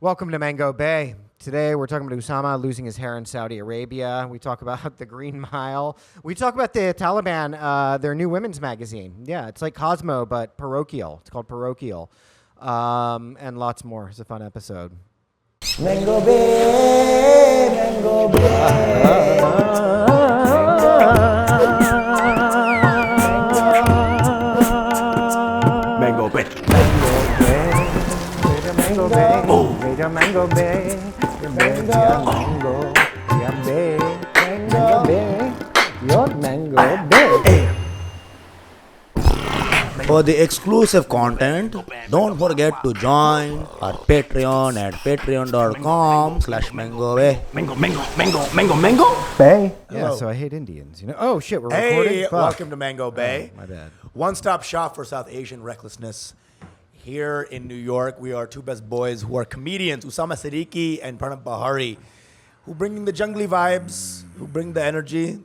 Welcome to MangoBae. Today we're talking about Usama losing his hair in Saudi Arabia. We talk about the Green Mile. We talk about the Taliban, their new women's magazine. Yeah, it's like Cosmo, but parochial. It's called Parochial. And lots more. It's a fun episode. MangoBae, MangoBae. MangoBae, For the exclusive content, don't forget to join our Patreon at patreon.com/MangoBae. Bay. Yeah, so I hate Indians. You know. Oh shit, we're Hey, recording. Fuck. welcome to MangoBae. Oh, my bad. One-stop shop for South Asian recklessness. Here in New York, we are two best boys who are comedians, Usama Siddiquee and Pranav Behari, who bring the jungly vibes, who bring the energy.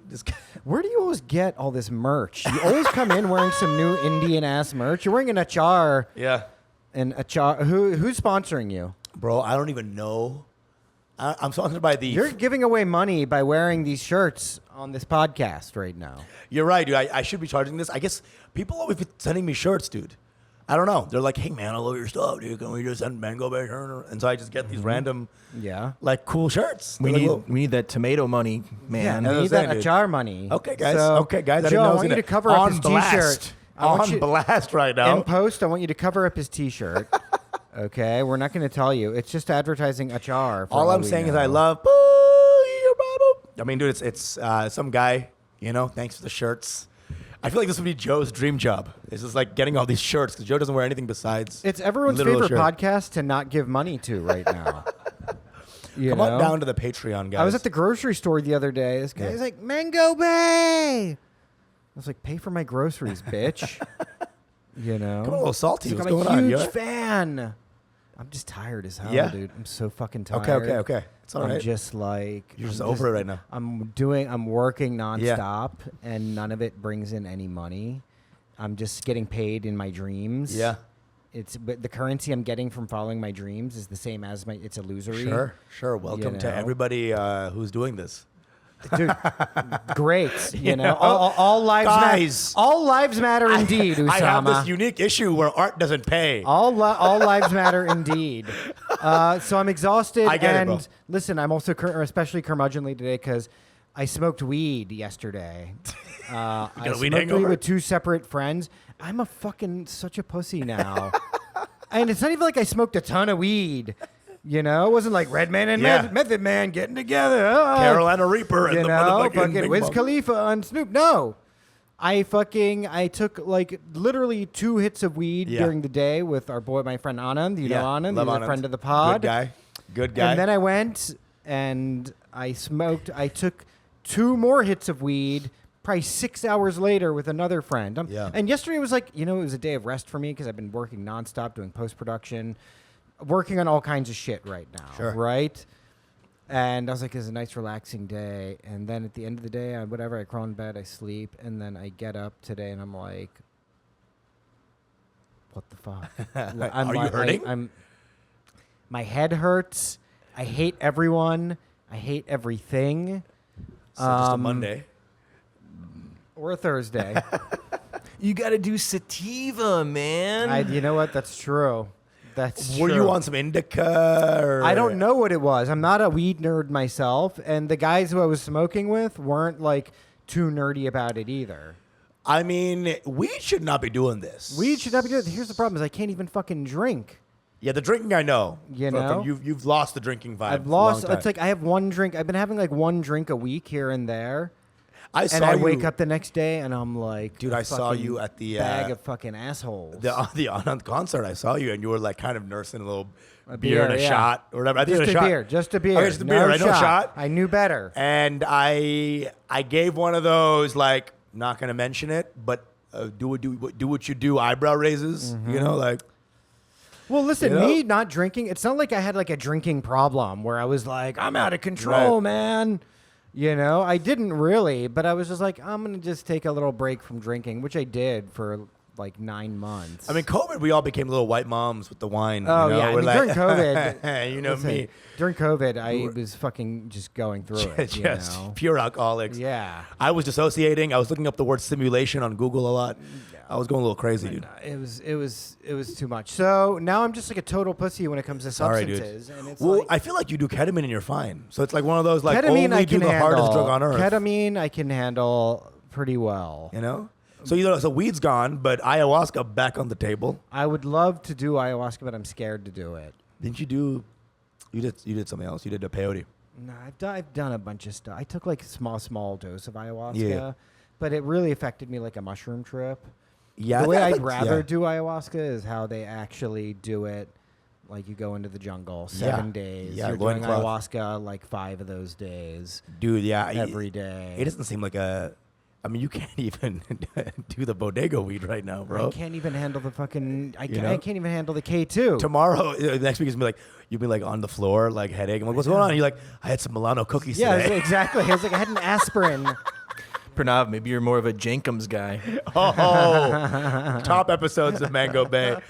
Where do you always get all this merch? You always come in wearing some new Indian ass merch. You're wearing an achar. Yeah. And achar. Who's sponsoring you? Bro, I don't even know. I'm sponsored by the... You're giving away money by wearing these shirts on this podcast right now. You're right, dude. I should be charging this. I guess people always be sending me shirts, dude. I don't know. They're like, hey, man, I love your stuff, dude. Can we just send MangoBae? And so I just get these random, like, cool shirts. We They're need that tomato money, man. Yeah, we need that achar money. Okay, guys. So, I didn't Joe, know I it was want you gonna- to cover up his T-shirt. On blast right now. In post, I want you to cover up his T-shirt. Okay, we're not going to tell you. It's just advertising achar. All I'm saying is I love... I mean, dude, it's some guy, you know, thanks for the shirts. I feel like this would be Joe's dream job. It's just like getting all these shirts because Joe doesn't wear anything besides. It's everyone's literal favorite shirt. podcast to not give money to right now. You Come know? on down to the Patreon, guys. I was at the grocery store the other day. This guy was like, "MangoBae." I was like, "Pay for my groceries, bitch." You know? Come on, a little salty. He's like, What's I'm going a on? huge You all right? fan. I'm just tired as hell, Yeah? dude. I'm so fucking tired. Okay. It's all right. I'm just like... You're just I'm over it right now. I'm working nonstop, and none of it brings in any money. I'm just getting paid in my dreams. Yeah. But the currency I'm getting from following my dreams is the same as it's illusory. Sure. Welcome You to know? everybody who's doing this. Dude, great. You know, all lives Guys. matter. All lives matter indeed, Usama. I have this unique issue where art doesn't pay. All lives matter indeed. So I'm exhausted. I get it, and bro. listen, I'm also especially curmudgeonly today because I smoked weed yesterday. I a weed smoked weed hangover? with two separate friends. I'm such a pussy now. And it's not even like I smoked a ton of weed. You know, it wasn't like Redman and Method Man getting together. Oh, Carolina Reaper and you the know, motherfucking fucking Big Wiz Mom. Khalifa on Snoop. No. I took like literally 2 hits of weed during the day with my friend Anand. You know Anand? Love He's Anand. a friend of the pod. Good guy. And then I went and I smoked. I took 2 more hits of weed probably 6 hours later with another friend. And yesterday was like, it was a day of rest for me because I've been working nonstop doing post-production, working on all kinds of shit right now, right? And I was like, it's a nice relaxing day. And then at the end of the day, I crawl in bed, I sleep, and then I get up today and I'm like, what the fuck? Are you hurting? My head hurts. I hate everyone. I hate everything. So just a Monday. Or a Thursday. You got to do sativa, man. You know what? That's true. Were you on some indica? Or? I don't know what it was. I'm not a weed nerd myself, and the guys who I was smoking with weren't like too nerdy about it either. I mean, we should not be doing this. Weed should not be doing it. Here's the problem: is I can't even fucking drink. Yeah, the drinking I know. You know? You've lost the drinking vibe. I've lost. It's like I have one drink. I've been having like one drink a week here and there. I wake up the next day and I'm like, dude, I saw you at the bag of fucking assholes. The Anand concert. I saw you and you were like kind of nursing a little beer and a yeah. shot or whatever. I think Just it was a shot. beer. Just a beer. Okay, just a beer. No No shot. I knew better. And I gave one of those like not gonna mention it, but do what you do. Eyebrow raises. You know, like. Well, listen, me not drinking. It's not like I had like a drinking problem where I was like, I'm out of control, man. You know, I didn't really, but I was just like, I'm going to just take a little break from drinking, which I did for like 9 months. I mean, COVID, we all became little white moms with the wine. Oh, you know? yeah. I We're mean, like, during COVID, you know me. During COVID, I was fucking just going through it. Just you know? pure alcoholics. Yeah. I was dissociating. I was looking up the word simulation on Google a lot. Yeah. I was going a little crazy, dude. It was too much. So now I'm just like a total pussy when it comes to Sorry, substances. dude. And it's Well, like, I feel like you do ketamine and you're fine. So it's like one of those like ketamine only I do can the handle. hardest drug on earth. Ketamine I can handle pretty well. You know? So weed's gone, but ayahuasca back on the table. I would love to do ayahuasca, but I'm scared to do it. Didn't you do? You did something else. You did a peyote. No, I've done a bunch of stuff. I took like a small dose of ayahuasca, Yeah. but it really affected me like a mushroom trip. Yeah, The way I I'd think- rather yeah. do ayahuasca is how they actually do it. Like you go into the jungle 7 Yeah. days. Yeah, You're doing loincloth. ayahuasca like 5 of those days Dude, yeah. every day. It doesn't seem like a. I mean, you can't even do the bodega weed right now, bro. I can't even handle the fucking. I know? can't even handle the K2. Tomorrow, next week is gonna be like you'll be like on the floor, like headache. I'm like, what's going on? And you're like, I had some Milano cookies Yeah, today. exactly. I was like, I had an aspirin. Pranav, maybe you're more of a Jenkums guy. Oh, top episodes of MangoBae.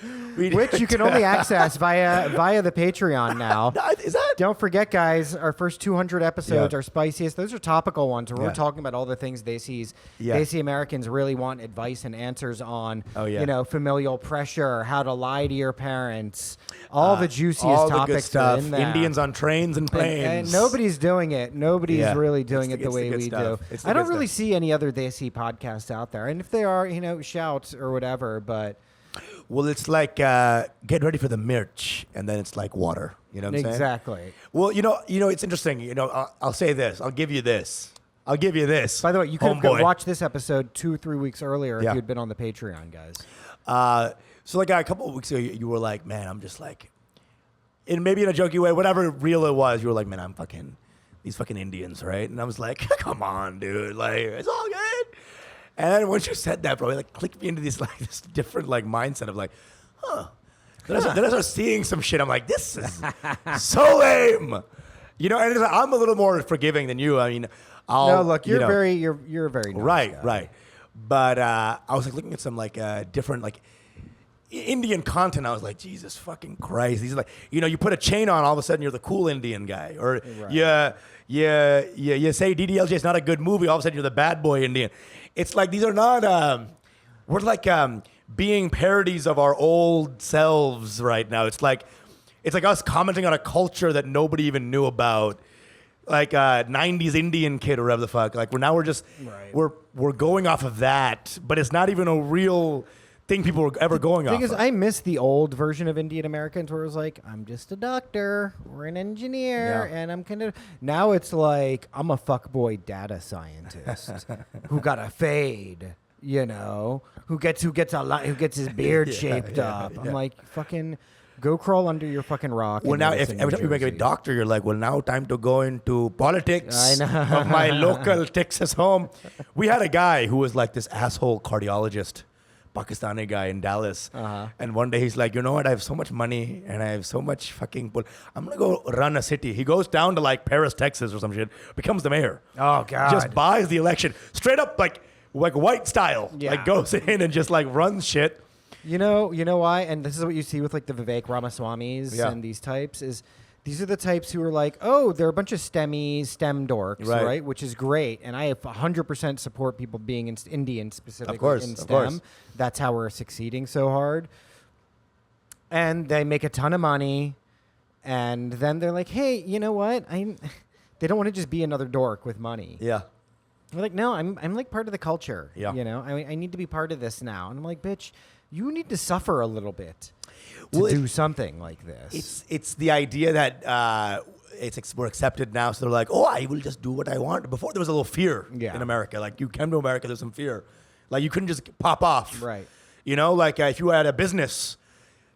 Which you can only access via the Patreon now. Is that? Don't forget, guys, our first 200 episodes Yeah. are spiciest. Those are topical ones where Yeah. we're talking about all the things they see Americans really want advice and answers on. Oh, yeah. You know, familial pressure, how to lie to your parents, all the juiciest all the good topics stuff. are in there. Indians on trains and planes. And nobody's doing it. Nobody's Yeah. really doing It's it the way good we stuff. do. It's the I don't good really stuff. see any other desi podcasts out there. And if they are, you know, shout or whatever. But Well, it's like get ready for the mirch, and then it's like water. You know what I'm saying? exactly. Well, you know, it's interesting. You know, I'll say this. I'll give you this. I'll give you this. By the way, you could homeboy. have watched this episode 2 or 3 weeks earlier Yeah. if you'd been on the Patreon, guys. So like a couple of weeks ago, you were like, man, I'm just like, maybe in a jokey way, whatever real it was, you were like, man, I'm fucking these fucking Indians, right? And I was like, come on, dude, like it's all good. And then once you said that, bro, it like clicked me into this like this different like mindset of like, huh. Then I start seeing some shit. I'm like, this is so lame, you know. And it's like, I'm a little more forgiving than you. I mean, No, look, you you're know, very nice right, guy. right. But I was like looking at some like different like Indian content. I was like, Jesus fucking Christ! These are like, you know, you put a chain on, all of a sudden you're the cool Indian guy, or Right. you say DDLJ is not a good movie, all of a sudden you're the bad boy Indian. It's like these are not. We're like being parodies of our old selves right now. It's like us commenting on a culture that nobody even knew about. Like 90s Indian kid or whatever the fuck. Like we're just Right. we're going off of that, but it's not even a real thing people were ever going The off thing is, of. I miss the old version of Indian Americans where it was like, I'm just a doctor or an engineer, Yeah. and I'm kind of. Now it's like, I'm a fuckboy data scientist who got a fade, you know, who gets his beard shaped up. yeah. I'm like, fucking. Go crawl under your fucking rock. Well, in now Madison, every time you make a New Jersey. doctor, you're like, well, now time to go into politics I know. of my local Texas home. We had a guy who was like this asshole cardiologist, Pakistani guy in Dallas. And one day he's like, you know what? I have so much money and I have so much fucking I'm going to go run a city. He goes down to like Paris, Texas or some shit, becomes the mayor. Oh, God. Just buys the election. Straight up like white style. Yeah. Like goes in and just like runs shit. You know why? And this is what you see with like the Vivek Ramaswamis Yeah. and these types is these are the types who are like, oh, they're a bunch of STEM dorks, Right. right? Which is great. And I 100% support people being Indian specifically course, in of STEM. course. That's how we're succeeding so hard. And they make a ton of money. And then they're like, hey, you know what? They don't want to just be another dork with money. Yeah. They're like, no, I'm like part of the culture. Yeah. You know, I need to be part of this now. And I'm like, bitch, you need to suffer a little bit to Well, do something like this. It's the idea that we're accepted now, so they're like, oh, I will just do what I want. Before there was a little fear Yeah. in America. Like you came to America, there's some fear. Like you couldn't just pop off. Right. You know, like if you had a business,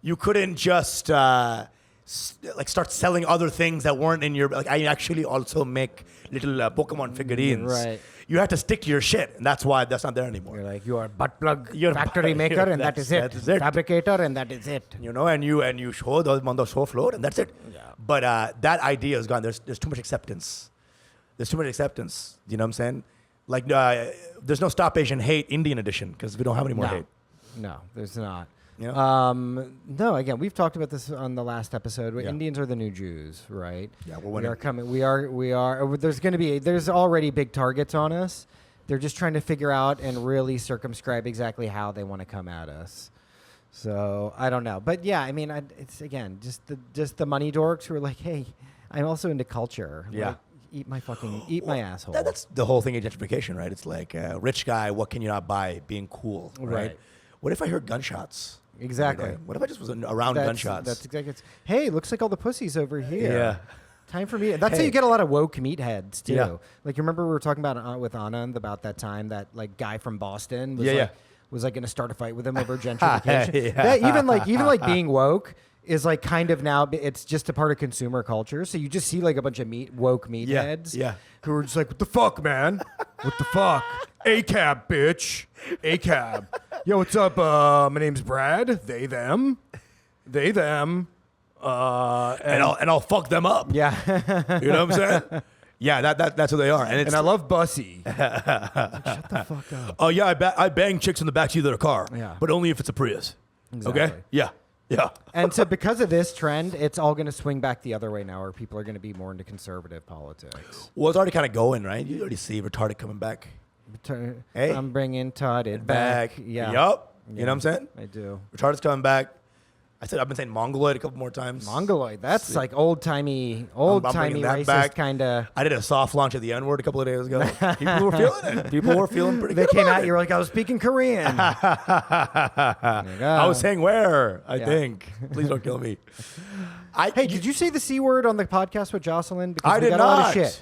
you couldn't just like start selling other things that weren't in your. Like I actually also make little Pokemon figurines. Right. You have to stick to your shit, and that's why that's not there anymore. You're like, you are butt plug You're factory butt- maker, and that is it. that is it. Fabricator, and that is it. You know, and you show them on the show floor, and that's it. Yeah. But that idea is gone. There's too much acceptance. There's too much acceptance. You know what I'm saying? Like there's no Stop Asian Hate Indian edition because we don't have any more No. hate. No, there's not. You know? No, again, we've talked about this on the last episode. Yeah. Indians are the new Jews, right? Yeah, we are coming. We are. There's already big targets on us. They're just trying to figure out and really circumscribe exactly how they want to come at us. So I don't know, but yeah, I mean, it's again just the money dorks who are like, hey, I'm also into culture. Yeah. Like, eat my asshole. That's the whole thing of gentrification, right? It's like, rich guy, what can you not buy? Being cool, right? What if I heard gunshots? Exactly. What if I just was around gunshots? That's exactly. Hey, looks like all the pussies over here. Yeah. Time for me. That's how you get a lot of woke meatheads too. Yeah. Like you remember we were talking about with Anand about that time that like guy from Boston was was like going to start a fight with him over gentrification. Even like being woke is like kind of now it's just a part of consumer culture. So you just see like a bunch of woke meatheads who are just like, what the fuck, man? What the fuck? A-cab, bitch. A-cab. Yo, what's up? My name's Brad. They, them. And I'll fuck them up. Yeah. You know what I'm saying? Yeah, that's who they are. And I love Bussy. Like, shut the fuck up. Oh yeah, I bang chicks in the backseat of their car. Yeah. But only if it's a Prius. Exactly. Okay? Yeah. Yeah. And so because of this trend, it's all going to swing back the other way now, where people are going to be more into conservative politics. Well, it's already kind of going, right? You already see retarded coming back. Hey. I'm bringing Todded back. Yeah. Yup. You know what I'm saying? I do. Retarded's coming back. I've been saying Mongoloid a couple more times. Mongoloid. That's like old-timey racist kind of. I did a soft launch of the N-word a couple of days ago. People were feeling it. People were feeling pretty good. They came about out, it. you were like, I was speaking Korean. I was saying where, I think. Please don't kill me. Hey, did you say the C word on the podcast with Jocelyn? Because I did got not. a lot of shit.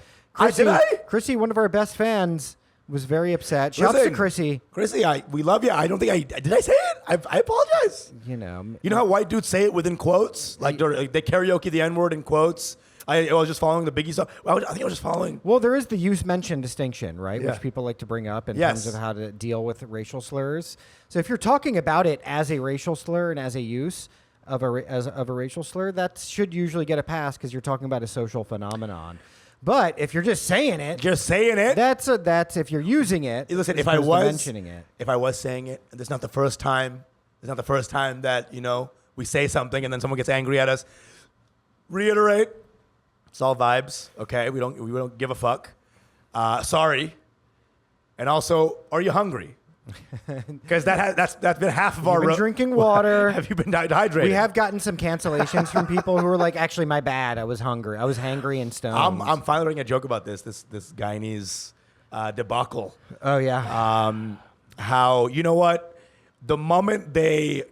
Did I? Chrissy, one of our best fans, was very upset. Shouts to Chrissy. Chrissy, we love you. I don't think did I say it? I apologize. You know how white dudes say it within quotes? Like they karaoke the N-word in quotes. I was just following the Biggie stuff. I think I was just following. Well, there is the use mention distinction, right? Yeah. Which people like to bring up in terms of how to deal with racial slurs. So if you're talking about it as a racial slur and as a use of a racial slur, that should usually get a pass because you're talking about a social phenomenon. But if you're just saying it, that's if you're using it. Listen, if I was mentioning it, if I was saying it, and it's not the first time that we say something and then someone gets angry at us. Reiterate, it's all vibes. Okay, we don't give a fuck. Sorry, and also, are you hungry? Because that's been half of our drinking water. Have you been dehydrated? We have gotten some cancellations from people who are like, actually, my bad. I was hungry. I was hangry and stoned. I'm finally writing a joke about this Guyanese debacle. Oh yeah. How you know what? The moment they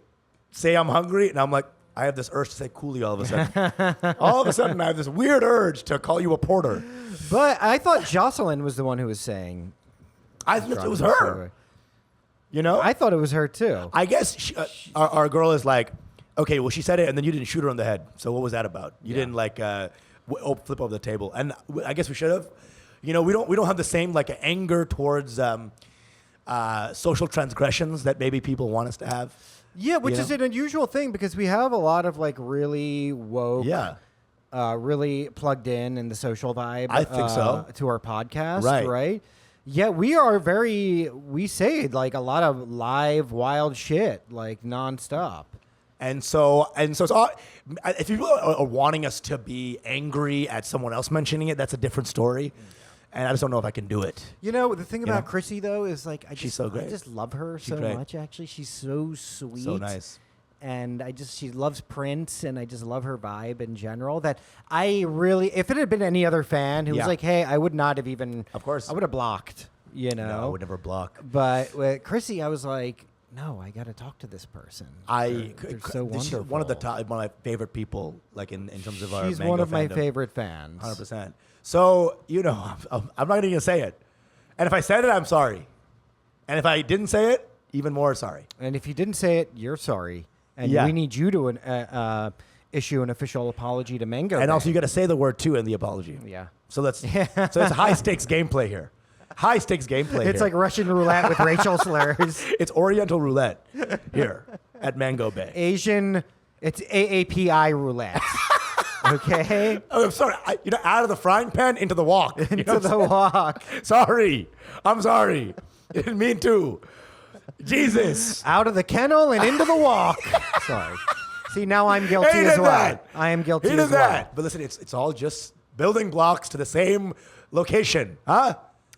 say I'm hungry, and I'm like, I have this urge to say coolie all of a sudden. All of a sudden, I have this weird urge to call you a porter. But I thought Jocelyn was the one who was saying. I thought it was her. I thought it was her too. I guess our girl is like, okay, well, she said it, and then you didn't shoot her on the head. So what was that about? You didn't like flip over the table, and I guess we should have. We don't have the same like anger towards social transgressions that maybe people want us to have. Yeah, which is an unusual thing because we have a lot of like really woke, really plugged in the social vibe. I think so. To our podcast, right? Yeah, we say like a lot of live wild shit like nonstop. And so it's all, if people are wanting us to be angry at someone else mentioning it, that's a different story. And I just don't know if I can do it. The thing about Chrissy though is like she's so great. I just love her so much. Actually, she's so sweet, so nice, and she loves Prince, and I just love her vibe in general. That I really, if it had been any other fan who was like, hey, I would not have even. Of course, I would have blocked. No, I would never block. But with Chrissy, I was like, no, I got to talk to this person. They're so wonderful. She's one of my favorite people, like in terms of our. She's one of my favorite fans. 100%. So I'm not even gonna say it, and if I said it, I'm sorry, and if I didn't say it, even more sorry. And if you didn't say it, you're sorry, and we need you to issue an official apology to MangoBae. And also, you got to say the word too in the apology. Yeah. So it's high stakes gameplay here. High stakes gameplay. It's like Russian roulette with racial slurs. It's Oriental roulette here at MangoBae. Asian. It's AAPI roulette. Okay. Oh, I'm sorry. Out of the frying pan into the wok. Into the wok. Sorry. I'm sorry. I didn't mean to. Jesus. Out of the kennel and into the walk. Sorry. See, now I'm guilty He as did well. that. I am guilty He did as well. that. But listen, it's all just building blocks to the same location, huh?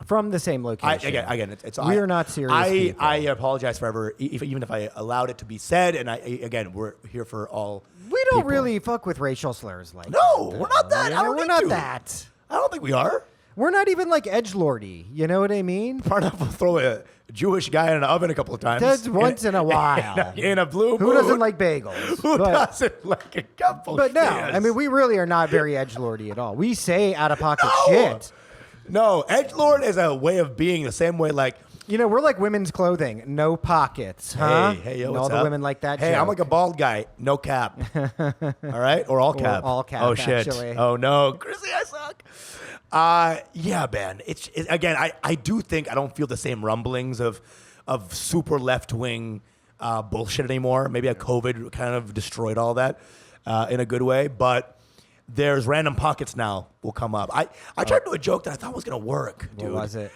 From the same location. Again, We are not serious people. I apologize forever, even if I allowed it to be said. And again, we're here for all. We don't people. really fuck with racial slurs like No, that. we're not that. You I know, don't we're need not to. that. I don't think we are. We're not even like edgelordy. You know what I mean? Pranav will throw a Jewish guy in an oven a couple of times. That's once in a while. In a blue Who moon. doesn't like bagels? Who doesn't like a couple? But no, Yes. I mean, we really are not very edgelordy at all. We say out of pocket shit. No, edgelord is a way of being the same way like. You know, we're like women's clothing, no pockets, huh? Hey, yo, and what's all the up? women like that. Hey, I'm joke. like a bald guy, no cap. All right, or all cap. all cap, Oh shit. actually. Oh no, Chrissy, I suck. Yeah, man. It's again. I do think I don't feel the same rumblings of super left wing bullshit anymore. Maybe COVID kind of destroyed all that in a good way, but. There's random pockets now will come up. I tried to do a joke that I thought was gonna work, dude. What was it?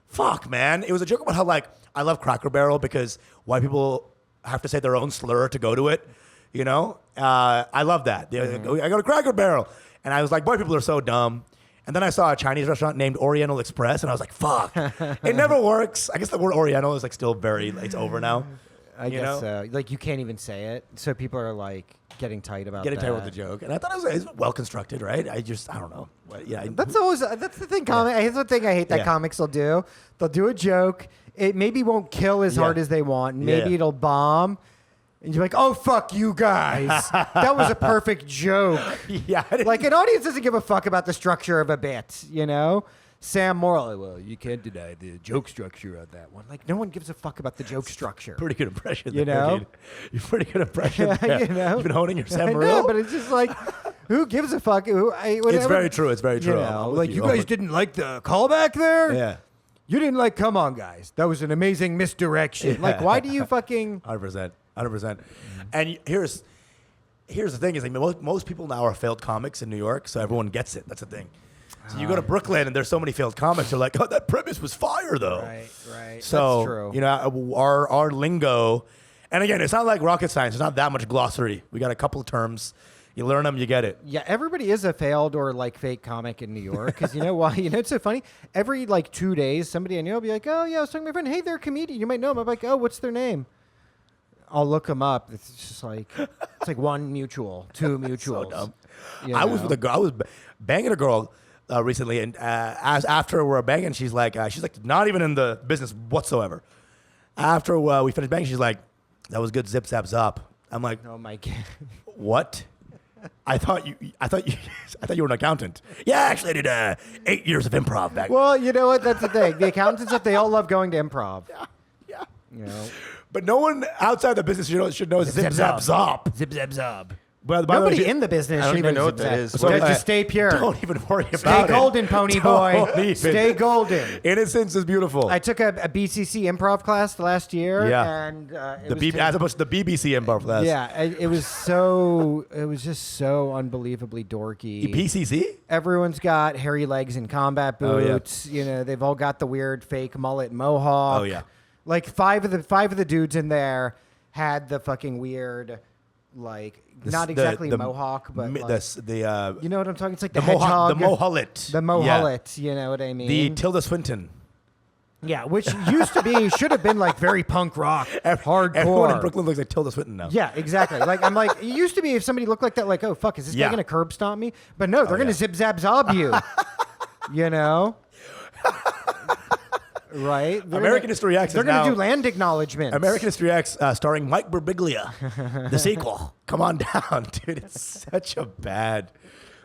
Fuck, man. It was a joke about how, like, I love Cracker Barrel because white people have to say their own slur to go to it, you know? I love that. I go to Cracker Barrel. And I was like, white people are so dumb. And then I saw a Chinese restaurant named Oriental Express, and I was like, fuck. It never works. I guess the word Oriental is, like, still it's over now. I guess so. Like, you can't even say it. So people are, like, getting tight about Getting that. tired with the joke. And I thought it was well constructed, right? I don't know. Yeah. That's the thing. Here's the thing I hate that Yeah. comics will do. They'll do a joke. It maybe won't kill as hard as they want. Maybe it'll bomb. And you're like, oh, fuck you guys. That was a perfect joke. Yeah. Like, an audience doesn't give a fuck about the structure of a bit, you know? Sam Morrill, well, you can't deny the joke structure on that one. Like, no one gives a fuck about the joke structure. Pretty good impression You there, know? dude. You're pretty good impression there. You know? You've been honing your Sam I Morrill? know, but it's just like, who gives a fuck? It's very true. It's very true. You I'm know, with like, you guys didn't like the callback there? Yeah. You didn't like, come on, guys. That was an amazing misdirection. Yeah. Like, why do you fucking... 100%. And here's the thing is, like, most people now are failed comics in New York, so everyone gets it. That's the thing. So you go to Brooklyn and there's so many failed comics. They're like, oh, that premise was fire, though. Right. So, That's true. you know, our lingo, and again, it's not like rocket science. There's not that much glossary. We got a couple of terms. You learn them, you get it. Yeah, everybody is a failed or like fake comic in New York. Because you know why? You know, it's so funny. Every like 2 days, somebody I know will be like, oh, yeah, I was talking to my friend. Hey, they're a comedian. You might know them. I'm like, oh, what's their name? I'll look them up. It's just like, it's like one mutual, two mutuals. So dumb. You I was know? with a girl. I was banging a girl recently, and as after we're banging, she's like not even in the business whatsoever. After we finished banging, she's like, "That was good, zip zap zop." I'm like, Oh, my God. "What? I thought you were an accountant." Yeah, actually, I did 8 years of improv back. Well, you know what? That's the thing. The accountants, they all love going to improv. Yeah. You know? But no one outside the business should know zip zap zop. Zip, zap, zop. By the way, Nobody in the business I don't should even know know what zip, that zap. is. So What- just stay pure. Don't even worry about Stay it. golden, pony boy. Don't even. Stay golden. Innocence is beautiful. I took a BCC improv class last year. Yeah. And as opposed to the BBC improv class. Yeah, it was just so unbelievably dorky. PCC? Everyone's got hairy legs and combat Oh, yeah. boots. You know, they've all got the weird fake mullet mohawk. Oh, yeah. Like five of the dudes in there had the fucking weird, like not exactly mohawk, but like, you know what I'm talking? It's like the hedgehog, the mohullet. the mohullet. You know what I mean? The Tilda Swinton. Yeah, which should have been like very punk rock, hardcore. Everyone in Brooklyn looks like Tilda Swinton now. Yeah, exactly. Like I'm like, it used to be if somebody looked like that, like, oh fuck, is this guy gonna curb stomp me? But no, they're gonna zip zap zob you. You know. Right? American History X. They're going to do land acknowledgments. American History X, starring Mike Birbiglia, the sequel. Come on down, dude. It's such a bad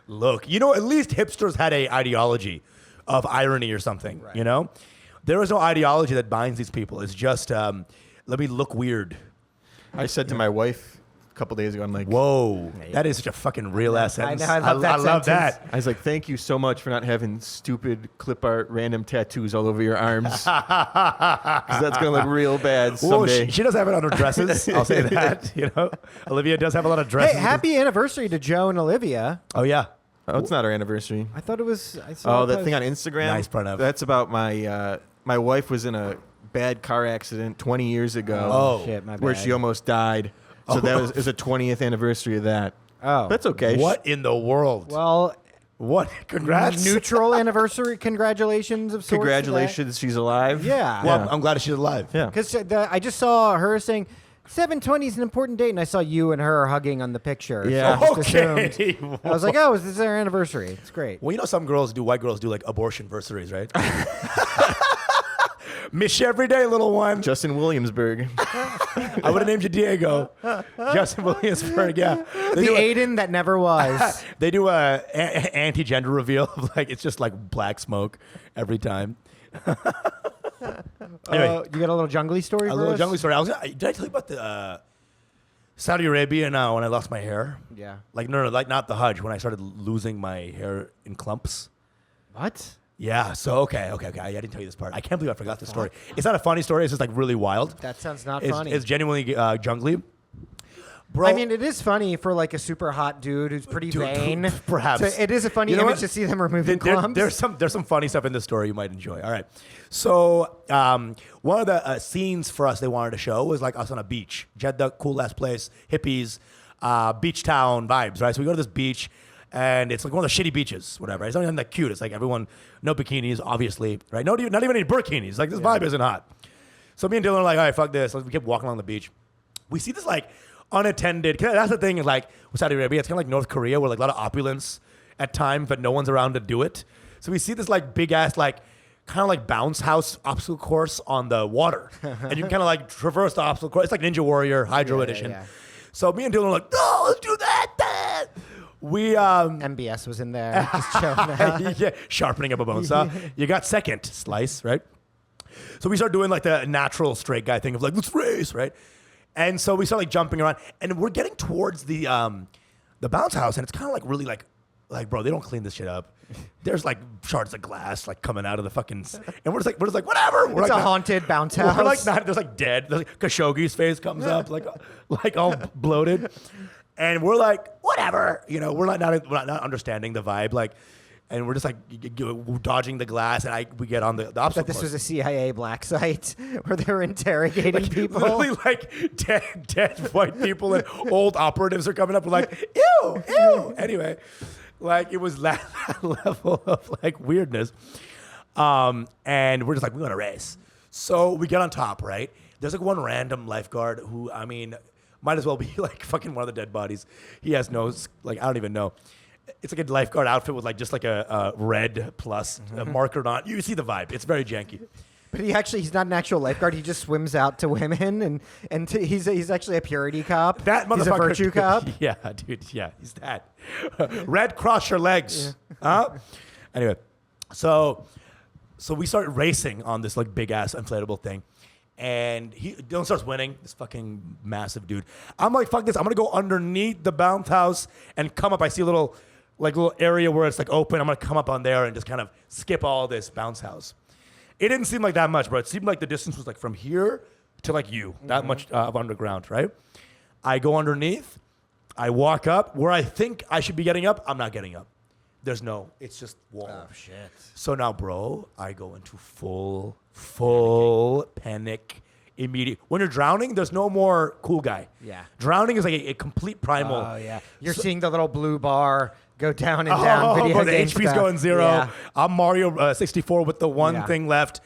look. You know, at least hipsters had a ideology of irony or something. Right. You know, there is no ideology that binds these people. It's just let me look weird. I said to my wife a couple days ago, I'm like, whoa, that is such a fucking real ass sentence. I love that I love sentence. that. I was like, thank you so much for not having stupid clip art random tattoos all over your arms. Because that's going to look real bad someday. Well, she does have it on her dresses. I'll say that. You know, Olivia does have a lot of dresses. Hey, happy anniversary to Joe and Olivia. Oh, yeah. Oh, it's not our anniversary. I thought it was. I saw Oh, that thing on Instagram? Nice, Pranav. That's about my wife was in a bad car accident 20 years ago. Oh. Shit, my bad. Where she almost died. So that was a 20th anniversary of that. Oh. That's okay. What in the world? Well, What? Congrats. neutral anniversary. Congratulations of sorts. Congratulations, she's alive. Yeah. Well, I'm glad that she's alive. Yeah. Because I just saw her saying 7:20 is an important date, and I saw you and her hugging on the picture. Yeah. So I just Okay. assumed- I was like, oh, is this their anniversary? It's great. Well, you know, white girls do like abortion versaries, right? Miss you every day, little one. Justin Williamsburg. I would have named you Diego. Justin Williamsburg, yeah. They The do Aiden that never was. they do a anti-gender reveal of like it's just like black smoke every time. Anyway, You got a little jungly story a for little us? jungle story. Did I tell you about the Saudi Arabia now when I lost my hair? Yeah. Like no, like not the Hajj when I started losing my hair in clumps. What? Yeah. So okay. I didn't tell you this part. I can't believe I forgot this story. It's not a funny story. It's just like really wild. That sounds not It's, funny. it's genuinely jungly. Bro, I mean, it is funny for like a super hot dude who's pretty Dude, vain. perhaps. So it is a funny You know image what? to see them removing There- clumps. there's some funny stuff in this story you might enjoy. All right. So one of the scenes for us they wanted to show was like us on a beach. Jeddah, cool ass place, hippies, beach town vibes, right? So we go to this beach, and it's like one of the shitty beaches, whatever. It's not even that cute. It's like everyone, no bikinis, obviously, right? Not even any burkinis. Like this vibe isn't hot. So me and Dylan are like, all right, fuck this. So we kept walking along the beach. We see this like unattended. That's the thing is like with Saudi Arabia, it's kind of like North Korea, where like a lot of opulence at times, but no one's around to do it. So we see this like big ass like kind of like bounce house obstacle course on the water, and you can kind of like traverse the obstacle course. It's like Ninja Warrior Hydro Edition. yeah. So me and Dylan are like, no, let's do that. We MBS was in there, just chilling out. yeah, sharpening up a bone saw. You got second slice, right? So we start doing like the natural straight guy thing of like, let's race, right? And so we start like jumping around, and we're getting towards the bounce house, and it's kind of like really like bro, they don't clean this shit up. There's like shards of glass like coming out of the fucking, and we're just like whatever. We're It's like a haunted bounce house. We're like not. There's like dead. There's like Khashoggi's face comes up like all bloated, and we're like whatever. You know, we're not understanding the vibe like. And we're just like dodging the glass, and we get on the obstacle That this course. was a CIA black site where they were interrogating people. Literally, like dead white people and old operatives are coming up and like, ew. Anyway, like it was that level of like weirdness. And we're just like, we're gonna race. So we get on top, right? There's like one random lifeguard who, I mean, might as well be like fucking one of the dead bodies. He has no, like, I don't even know. It's like a lifeguard outfit with like just like a red plus a marker on. You see the vibe. It's very janky. But he's not an actual lifeguard. He just swims out to women, and he's actually a purity cop. That motherfucker. He's a virtue cop. Yeah, dude. Yeah, he's that. Red, cross your legs. Huh? Anyway, so we start racing on this like big ass inflatable thing. And Dylan starts winning, this fucking massive dude. I'm like, fuck this. I'm going to go underneath the bounce house and come up. I see a little area where it's like open. I'm going to come up on there and just kind of skip all this bounce house. It didn't seem like that much, bro. It seemed like the distance was like from here to like that much of underground, right? I go underneath. I walk up. Where I think I should be getting up, I'm not getting up. It's just wall. Oh, shit. So now, bro, I go into full panic immediate. When you're drowning, there's no more cool guy. Yeah. Drowning is like a complete primal. Oh, yeah. You're seeing the little blue bar go down and down. Video bro, the game HP's stuff. going zero. Yeah. I'm Mario 64 with the one Yeah. thing left.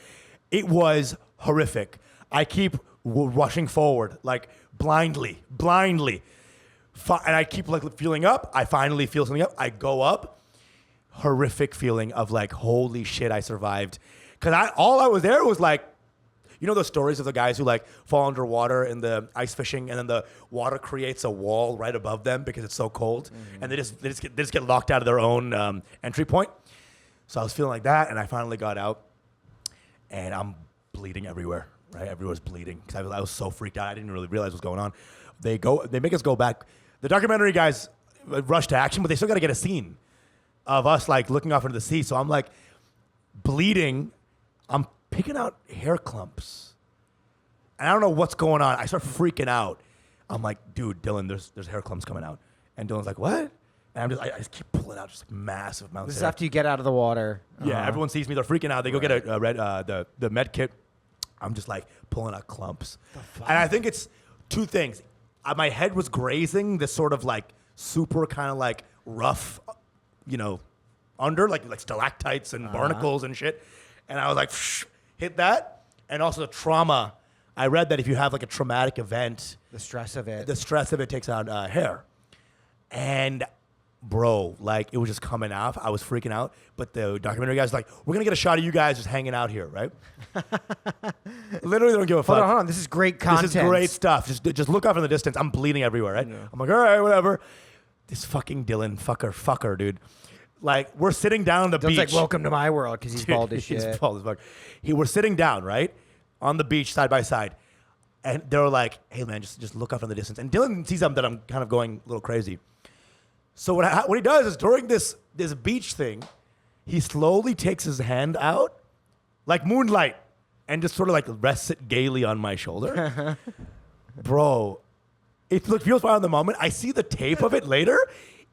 It was horrific. I keep rushing forward, like blindly. And I keep like feeling up. I finally feel something up. I go up. Horrific feeling of like, holy shit, I survived. Because all I was there was like, you know those stories of the guys who like fall underwater in the ice fishing, and then the water creates a wall right above them because it's so cold, and they just get locked out of their own entry point. So I was feeling like that, and I finally got out, and I'm bleeding everywhere. Right, everywhere's bleeding because I was so freaked out. I didn't really realize what's going on. They make us go back. The documentary guys rush to action, but they still got to get a scene of us like looking off into the sea. So I'm like bleeding. I'm picking out hair clumps, and I don't know what's going on. I start freaking out. I'm like, dude, Dylan, there's hair clumps coming out, and Dylan's like, what? And I just keep pulling out just like massive amounts. This of is hair. after you get out of the water. Yeah, everyone sees me. They're freaking out. They go get the med kit. I'm just like pulling out clumps. And I think it's two things. My head was grazing this sort of like super kind of like rough, under like stalactites and barnacles and shit. And I was like, hit that. And also the trauma. I read that if you have like a traumatic event, The stress of it takes out hair. And bro, like it was just coming off. I was freaking out. But the documentary guy's like, we're going to get a shot of you guys just hanging out here, right? Literally, they don't give a fuck. Hold on. This is great content. This is great stuff. Just look off in the distance. I'm bleeding everywhere, right? Yeah. I'm like, all right, whatever. This fucking Dylan fucker, dude. Like, we're sitting down on the beach. It's like, welcome to my world, because he's bald as shit. He's bald as fuck. We're sitting down, right? On the beach, side by side. And they were like, hey, man, just look off in the distance. And Dylan sees that I'm kind of going a little crazy. So what he does is during this beach thing, he slowly takes his hand out, like moonlight, and just sort of like rests it gaily on my shoulder. Bro, it feels fine in the moment. I see the tape of it later.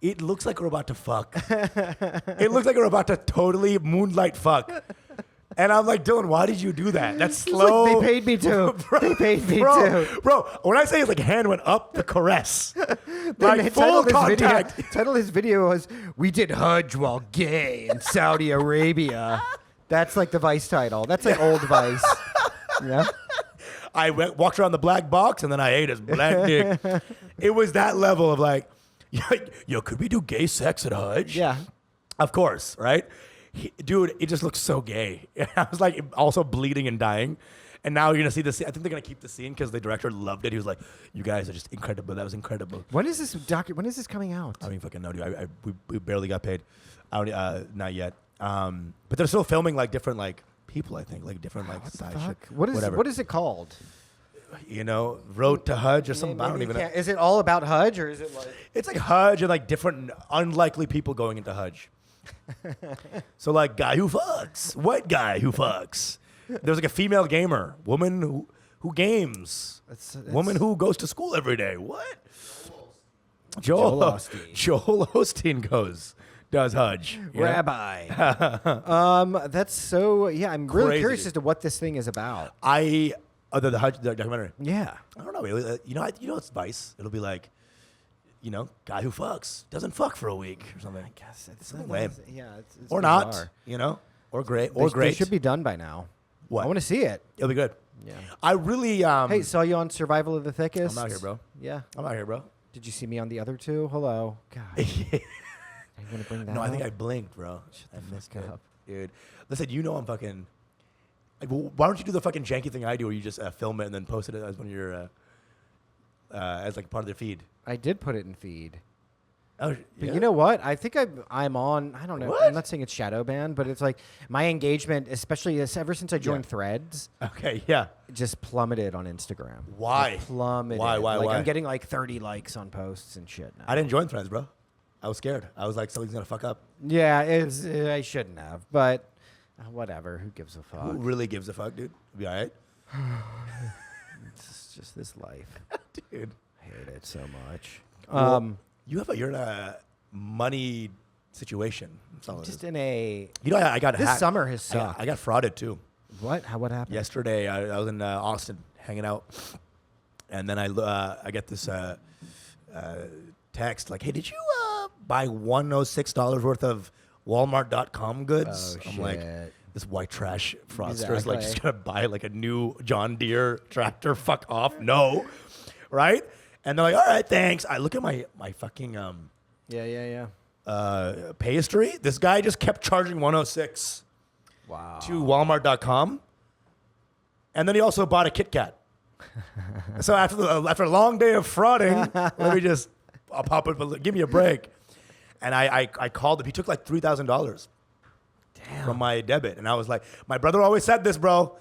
It looks like we're about to fuck. It looks like we're about to totally moonlight fuck. And I'm like, Dylan, why did you do that? That's slow. Like, they paid me to. They paid me to. Bro, when I say like hand went up, the caress. Like full contact. Title of his video was, "We did Hajj while gay in Saudi Arabia." That's like the Vice title. That's like old Vice. Yeah. I walked around the black box and then I ate his black dick. It was that level of like, yo, could we do gay sex at Hajj? Yeah. Of course, right? Dude, it just looks so gay. I was like also bleeding and dying. And now you're going to see this. I think they're going to keep the scene because the director loved it. He was like, you guys are just incredible. That was incredible. When is this coming out? I don't even fucking know, dude. We barely got paid. Not yet. But they're still filming like different like people, I think. Like different like side shit. What is it called? Road to Hajj or something. I don't even know. Is it all about Hajj or is it like... It's like Hajj and like different unlikely people going into Hajj. So like guy who fucks, white guy who fucks. There's like a female gamer, woman who games, woman who goes to school every day. What? Joel Osteen does Hajj. Rabbi. That's so, yeah, I'm really Crazy, curious dude. as to what this thing is about. The Hajj documentary. Yeah. I don't know. It's Vice. It'll be like, guy who fucks doesn't fuck for a week or something. I guess it's something lame. Yeah, it's or bizarre. not, or great, They should be done by now. What? I want to see it. It'll be good. Yeah. I really. Hey, saw you on Survival of the Thickest. I'm out here, bro. Yeah. I'm out here, bro. Did you see me on the other two? Hello. God. Are you gonna bring that? No, I think up? I blinked, bro. Shut the fuck up, dude. Listen, I'm fucking. Like, why don't you do the fucking janky thing I do, where you just film it and then post it as one of your, as like part of their feed? I did put it in feed. Oh, But yeah? you know what? I think I'm on. I don't know. What? I'm not saying it's shadow banned, but it's like my engagement, especially ever since I joined Threads, Okay, yeah. just plummeted on Instagram. Why? It plummeted. Why? Like, I'm getting like 30 likes on posts and shit now. I didn't join Threads, bro. I was scared. I was like, something's gonna fuck up. Yeah, I shouldn't have, but whatever. Who gives a fuck? Who really gives a fuck, dude? Be all right, It's just this life. dude. I hate it so much. Well, you're in a money situation. That's all it Just is. in a. I got This hacked. summer has sucked. I got frauded too. What? What happened? Yesterday, I was in Austin hanging out, and then I get this text like, "Hey, did you buy $106 worth of Walmart.com goods?" Oh, I'm like, shit. this white trash fraudster is like Exactly. just gonna buy like a new John Deere tractor. Fuck off, no, right? And they're like, "All right, thanks." I look at my fucking Yeah. pay history. This guy just kept charging 106 Wow. to Walmart.com, and then he also bought a Kit Kat. So after a long day of frauding, let me just I'll pop it, but give me a break. And I called him. He took like $3,000 from my debit, and I was like, my brother always said this, bro.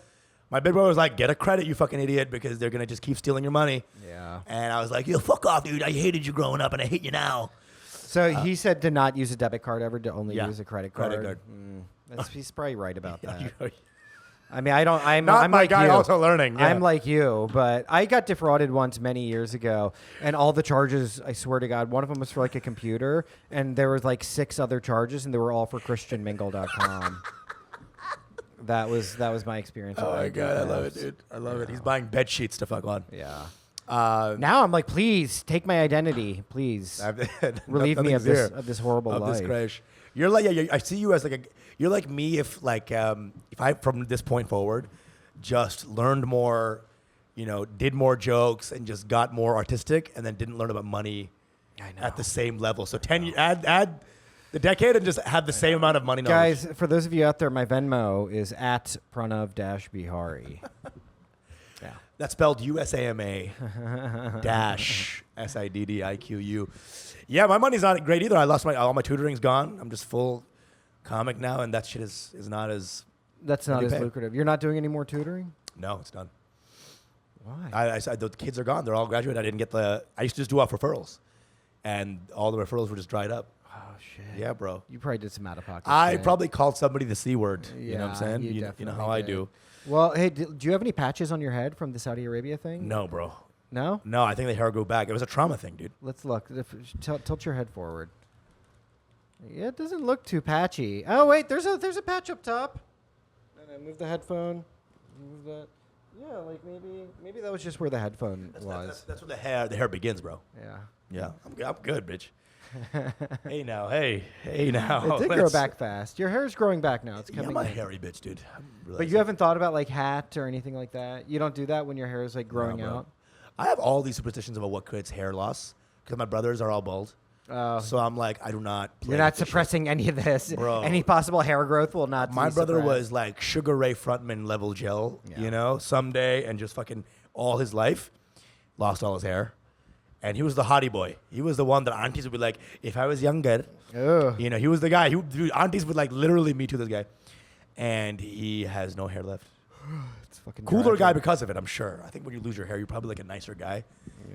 My big brother was like, get a credit, you fucking idiot, because they're gonna just keep stealing your money. Yeah. And I was like, yo, fuck off, dude. I hated you growing up, and I hate you now. So he said to not use a debit card ever, to only Yeah, use a credit card. credit card. He's probably right about that. Not I mean, I'm my like guy you. also learning. Yeah. I'm like you, but I got defrauded once many years ago, and all the charges, I swear to God, one of them was for like a computer, and there was like 6 other charges, and they were all for ChristianMingle.com. That was my experience. Oh my God, I love it, dude. I love it. He's buying bed sheets to fuck on. Yeah. Now I'm like, please take my identity, please relieve me of this horrible life. This crash. You're like, I see you as like you're like me if I from this point forward just learned more, did more jokes and just got more artistic and then didn't learn about money at the same level. So 10 years, add the decade and just have the same amount of money knowledge. Guys, for those of you out there, my Venmo is at Pranav-Behari. Yeah. That's spelled USAMA dash SIDDIQU. Yeah, my money's not great either. I lost all my tutoring's gone. I'm just full comic now, and that shit is not as. That's not as lucrative. You're not doing any more tutoring? No, it's done. Why? The kids are gone. They're all graduated. I didn't get I used to just do off referrals, and all the referrals were just dried up. Oh shit. Yeah, bro. You probably did some out of pocket. I shit. probably called somebody the C word. Yeah, you know what I'm saying? You know how I do. Well, hey, do you have any patches on your head from the Saudi Arabia thing? No, bro. No? No, I think the hair grew back. It was a trauma thing, dude. Let's look. Tilt your head forward. Yeah, it doesn't look too patchy. Oh wait, there's a patch up top. And move the headphone. Move that. Yeah, like maybe that was just where the headphone was. That's where the hair begins, bro. Yeah. Yeah, I'm good, bitch. Hey now. It did grow back fast. Your hair's growing back now. It's coming. I'm a in. hairy bitch, dude. But you haven't thought about like hat or anything like that? You don't do that when your hair is like growing out? I have all these superstitions about what creates hair loss because my brothers are all bald. So I'm like, I do not. You're not suppressing any of this. Bro. Any possible hair growth will not. My brother was like Sugar Ray Frontman level gel, someday, and just fucking all his life, lost all his hair. And he was the hottie boy. He was the one that aunties would be like, if I was younger, he was the guy. Aunties would like literally me to this guy. And he has no hair left. It's fucking cooler tragic. guy because of it, I'm sure. I think when you lose your hair, you're probably like a nicer guy.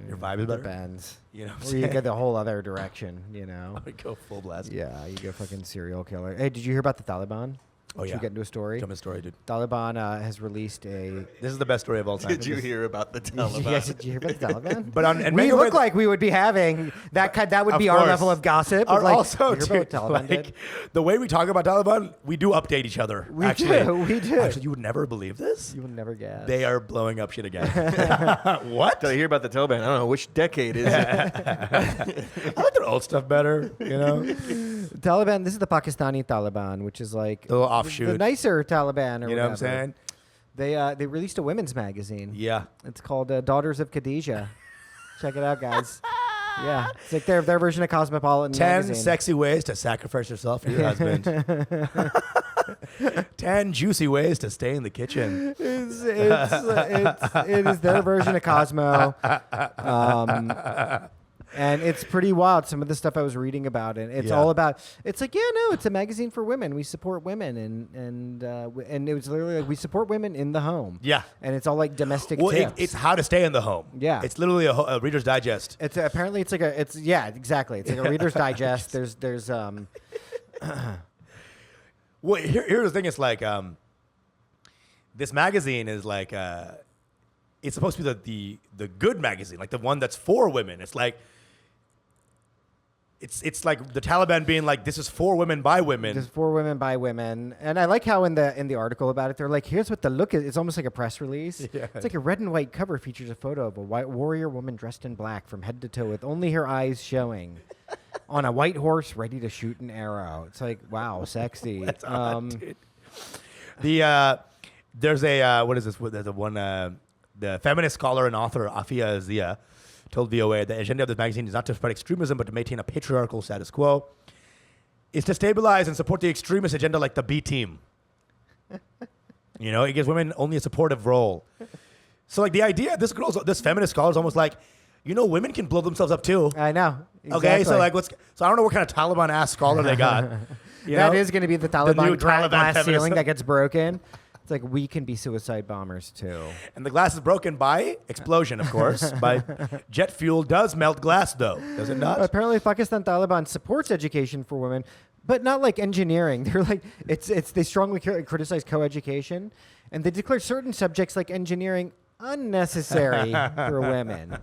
Your vibe is better. Depends. Or or you get the whole other direction, I would go full blast. Yeah, you go fucking serial killer. Hey, did you hear about the Taliban? Oh, Should we get into a story? Jump in story, dude. Taliban has released a... This is the best story of all time. Did you hear about the Taliban? Yes, did you hear about the Taliban? But we look like we would be having that would be our level of gossip. Also, dude, what Taliban did? The way we talk about Taliban, we do update each other. We do. Actually, you would never believe this. You would never guess. They are blowing up shit again. What? Did I hear about the Taliban? I don't know. Which decade is it? I like their old stuff better, Taliban, this is the Pakistani Taliban, which is like... The little offshoot. The nicer Taliban or You know what I'm saying? They released a women's magazine. Yeah. It's called Daughters of Khadijah. Check it out, guys. Yeah. It's like their version of Cosmopolitan 10 magazine. sexy ways to sacrifice yourself for your husband. 10 juicy ways to stay in the kitchen. It is their version of Cosmo. And it's pretty wild, some of the stuff I was reading about it. It's all about, it's like, it's a magazine for women. We support women. And it was literally like, we support women in the home. Yeah. And it's all like domestic tips. It's how to stay in the home. Yeah. It's literally a Reader's Digest. It's apparently it's like exactly. It's like a Reader's Digest. There's Well, here's the thing. It's like, this magazine is like, it's supposed to be the good magazine, like the one that's for women. It's like, it's like the Taliban being like, this is for women by women. This is for women by women. And I like how in the article about it, they're like, here's what the look is. It's almost like a press release. Yeah. It's like a red and white cover features a photo of a white warrior woman dressed in black from head to toe with only her eyes showing on a white horse ready to shoot an arrow. It's like, wow, sexy. That's odd, dude. There's a, what is this? There's a one, the feminist scholar and author Afia Zia told VOA the agenda of this magazine is not to spread extremism, but to maintain a patriarchal status quo. It's to stabilize and support the extremist agenda like the B team. It gives women only a supportive role. So like the idea, this feminist scholar is almost like, women can blow themselves up too. I know. Exactly. Okay, so like so I don't know what kind of Taliban ass scholar they got. That is going to be the Taliban new Taliban glass feminism. ceiling that gets broken. It's like, we can be suicide bombers too. And the glass is broken by explosion, of course. By jet fuel does melt glass, though, does it not? Apparently, Pakistan Taliban supports education for women, but not like engineering. They're like, they strongly criticize co-education, and they declare certain subjects like engineering unnecessary for women.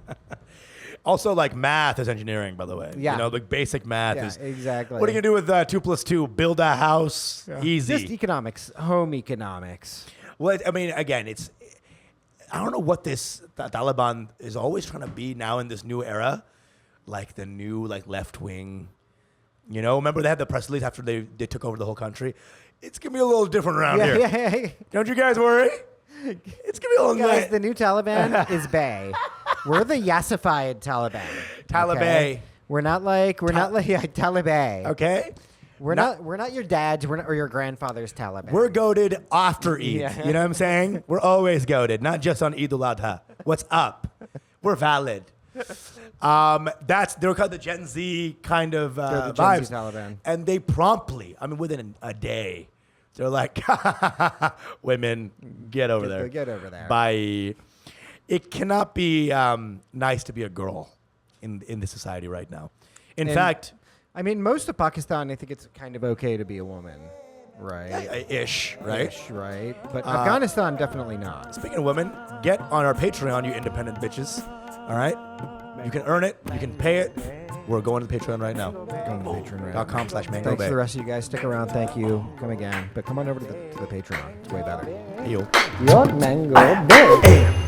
Also, like math is engineering, by the way. Yeah. You know, like basic math Yeah, is. exactly. What are you gonna do with 2 + 2? Build a house. Easy. Just economics, home economics. Well, I mean, again, I don't know what the Taliban is always trying to be now in this new era, like the new left wing. You know, remember they had the press release after they took over the whole country. It's gonna be a little different around here. Yeah. Don't you guys worry? It's gonna be a little Guys, nice. the new Taliban is Bae. We're the yassified Taliban. Taliban. Okay? We're not like Taliban. Okay. We're not your dad's or your grandfather's Taliban. We're goaded after Eid. Yeah. You know what I'm saying? We're always goaded, not just on Eid al-Adha. What's up? We're valid. They're called the Gen Z kind of They're the Gen vibes. Z Taliban. And they promptly, within a day, they're like, women, get over there. Get over there. Bye. It cannot be nice to be a girl in this society right now. In fact, I mean, most of Pakistan, I think it's kind of okay to be a woman, right? ish, right? Ish, right? But Afghanistan, definitely not. Speaking of women, get on our Patreon, you independent bitches. All right? You can earn it. You can pay it. We're going to the Patreon right now. Going to Patreon right .com/MangoBae. Thanks to the rest of you guys. Stick around. Thank you. Come again. But come on over to the Patreon. It's way better. Yo. Your Mango Bay.